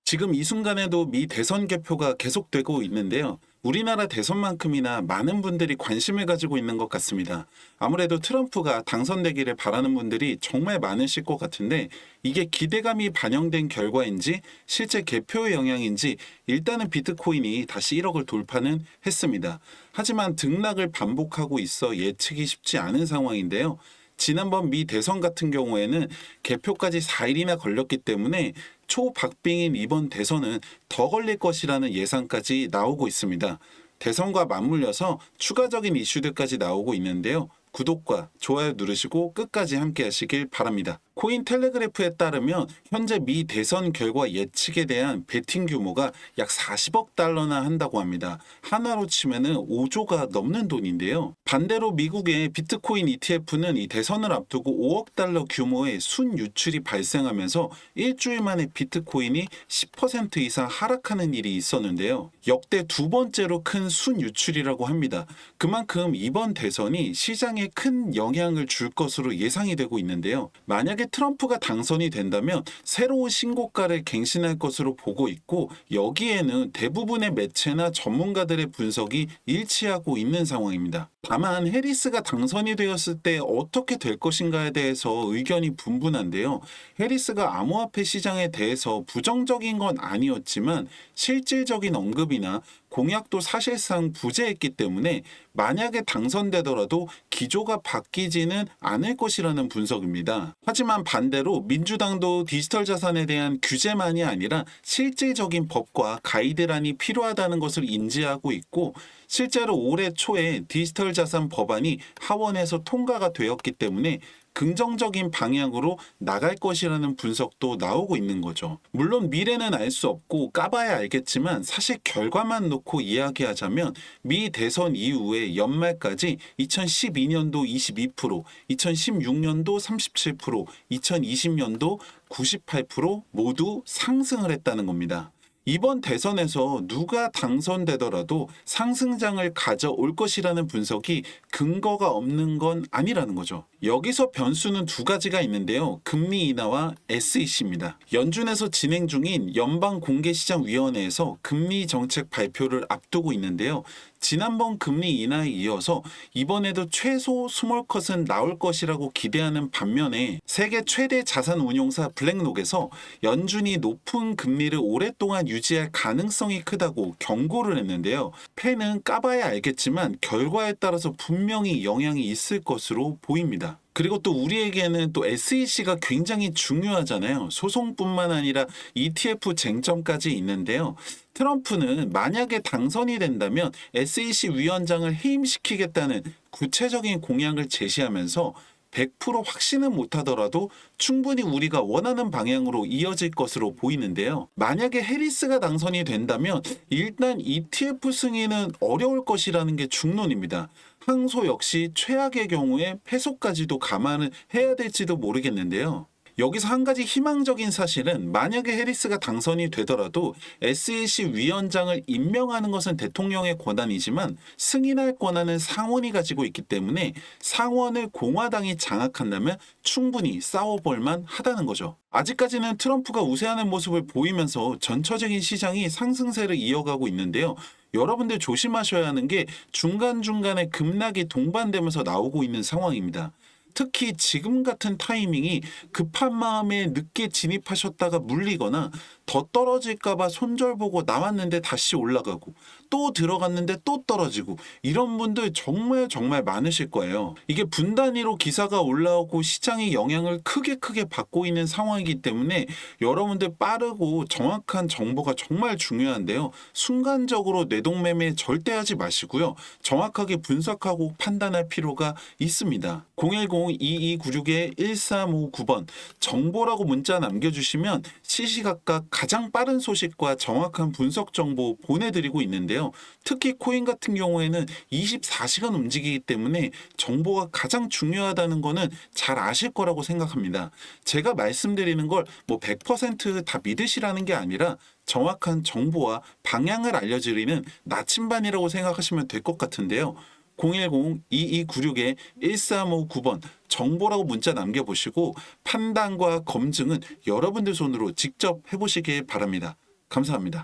지금 이 순간에도 미 대선 개표가 계속되고 있는데요. 우리나라 대선만큼이나 많은 분들이 관심을 가지고 있는 것 같습니다. 아무래도 트럼프가 당선되기를 바라는 분들이 정말 많으실 것 같은데 이게 기대감이 반영된 결과인지 실제 개표의 영향인지 일단은 비트코인이 다시 1억을 돌파는 했습니다. 하지만 등락을 반복하고 있어 예측이 쉽지 않은 상황인데요. 지난번 미 대선 같은 경우에는 개표까지 4일이나 걸렸기 때문에 초박빙인 이번 대선은 더 걸릴 것이라는 예상까지 나오고 있습니다. 대선과 맞물려서 추가적인 이슈들까지 나오고 있는데요. 구독과 좋아요 누르시고 끝까지 함께 하시길 바랍니다. 코인텔레그래프에 따르면 현재 미 대선 결과 예측에 대한 베팅 규모가 약 40억 달러나 한다고 합니다. 하나로 치면은 5조가 넘는 돈인데요. 반대로 미국의 비트코인 ETF는 이 대선을 앞두고 5억 달러 규모의 순유출이 발생하면서 일주일 만에 비트코인이 10% 이상 하락하는 일이 있었는데요. 역대 두 번째로 큰 순유출이라고 합니다. 그만큼 이번 대선이 시장에 큰 영향을 줄 것으로 예상이 되고 있는데요. 만약에 트럼프가 당선이 된다면 새로운 신고가를 갱신할 것으로 보고 있고 여기에는 대부분의 매체나 전문가들의 분석이 일치하고 있는 상황입니다. 다만 해리스가 당선이 되었을 때 어떻게 될 것인가에 대해서 의견이 분분한데요. 해리스가 암호화폐 시장에 대해서 부정적인 건 아니었지만 실질적인 언급이나 공약도 사실상 부재했기 때문에 만약에 당선되더라도 기조가 바뀌지는 않을 것이라는 분석입니다. 하지만 반대로 민주당도 디지털 자산에 대한 규제만이 아니라 실질적인 법과 가이드란이 필요하다는 것을 인지하고 있고 실제로 올해 초에 디지털 자산 법안이 하원에서 통과가 되었기 때문에 긍정적인 방향으로 나갈 것이라는 분석도 나오고 있는 거죠. 물론 미래는 알 수 없고 까봐야 알겠지만 사실 결과만 놓고 이야기하자면 미 대선 이후에 연말까지 2012년도 22%, 2016년도 37%, 2020년도 98% 모두 상승을 했다는 겁니다. 이번 대선에서 누가 당선되더라도 상승장을 가져올 것이라는 분석이 근거가 없는 건 아니라는 거죠. 여기서 변수는 두 가지가 있는데요. 금리 인하와 SEC입니다. 연준에서 진행 중인 연방공개시장위원회에서 금리 정책 발표를 앞두고 있는데요. 지난번 금리 인하에 이어서 이번에도 최소 스몰컷은 나올 것이라고 기대하는 반면에 세계 최대 자산 운용사 블랙록에서 연준이 높은 금리를 오랫동안 유지할 가능성이 크다고 경고를 했는데요. 패는 까봐야 알겠지만 결과에 따라서 분명히 영향이 있을 것으로 보입니다. 그리고 또 우리에게는 또 SEC가 굉장히 중요하잖아요. 소송뿐만 아니라 ETF 쟁점까지 있는데요. 트럼프는 만약에 당선이 된다면 SEC 위원장을 해임시키겠다는 구체적인 공약을 제시하면서 100% 확신은 못하더라도 충분히 우리가 원하는 방향으로 이어질 것으로 보이는데요. 만약에 해리스가 당선이 된다면 일단 ETF 승인은 어려울 것이라는 게 중론입니다. 항소 역시 최악의 경우에 패소까지도 감안을 해야 될지도 모르겠는데요. 여기서 한 가지 희망적인 사실은 만약에 해리스가 당선이 되더라도 SEC 위원장을 임명하는 것은 대통령의 권한이지만 승인할 권한은 상원이 가지고 있기 때문에 상원을 공화당이 장악한다면 충분히 싸워볼만 하다는 거죠. 아직까지는 트럼프가 우세하는 모습을 보이면서 전체적인 시장이 상승세를 이어가고 있는데요. 여러분들 조심하셔야 하는 게 중간중간에 급락이 동반되면서 나오고 있는 상황입니다. 특히 지금 같은 타이밍이 급한 마음에 늦게 진입하셨다가 물리거나 더 떨어질까봐 손절보고 나왔는데 다시 올라가고 또 들어갔는데 또 떨어지고 이런 분들 정말 많으실 거예요. 이게 분단위로 기사가 올라오고 시장이 영향을 크게 받고 있는 상황이기 때문에 여러분들 빠르고 정확한 정보가 정말 중요한데요. 순간적으로 뇌동매매 절대 하지 마시고요. 정확하게 분석하고 판단할 필요가 있습니다. 010-2296-1359번 정보라고 문자 남겨주시면 시시각각 가장 빠른 소식과 정확한 분석 정보 보내드리고 있는데요. 특히 코인 같은 경우에는 24시간 움직이기 때문에 정보가 가장 중요하다는 거는 잘 아실 거라고 생각합니다. 제가 말씀드리는 걸 뭐 100%다 믿으시라는 게 아니라 정확한 정보와 방향을 알려드리는 나침반이라고 생각하시면 될 것 같은데요. 010-2296-1359번 정보라고 문자 남겨보시고 판단과 검증은 여러분들 손으로 직접 해보시길 바랍니다. 감사합니다.